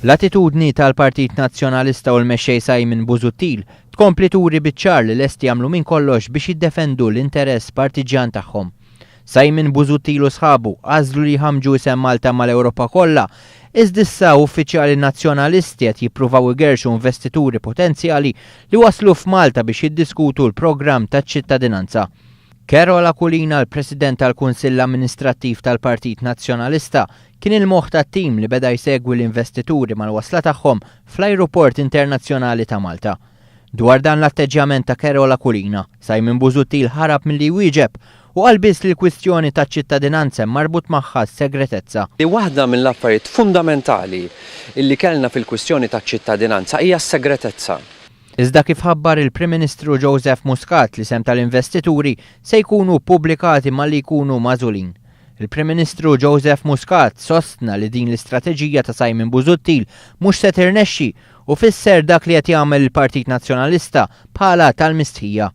L-attitudni tal-Partit Nazzjonalista u l-mexxej Simon Busuttil tkompli turi biċ-ċar li lesti jagħmlu minn kollox biex jiddefendu l-interess partiġjan tagħhom. Simon Busuttil u sħabu għażlu li jħammġu isem Malta mal-Ewropa kollha, iżda issa uffiċjali nazzjonalisti qed jippruvaw igerxu investituri potenzjali li waslu f'Malta biex jiddiskutu l-programm taċ-ċittadinanza. Carola Kulina, l-President tal-Kunsill Amministrattiv tal-Partit Nazzjonalista, kien il-moħħ tat-tim li beda jsegwi l-investituri mal-wasla tagħhom fl-Ajruport Internazzjonali ta' Malta. Dwar dan l-atteġġjament ta' Carola Kulina, Simon Busuttil ħarab milli jwieġeb u qal biss li l-kwistjoni taċ-ċittadinanza marbut magħha s-segretezza. Waħda mill-affarijiet fundamentali illi kellna fil-kwistjoni taċ-ċittadinanza hija s-segretezza. Iżda kif ħabbar il-Prim Ministru Joseph Muscat li sem tal-investituri se jkunu pubblikati malli jkunu magħżulin. Il-Prim Ministru Joseph Muscat sostna li din l-istrateġija ta' Simon Busuttil mhux se tirnexxi u fisser dak li qed jagħmel il-Partit Nazzjonalista bħala tal-mistħija.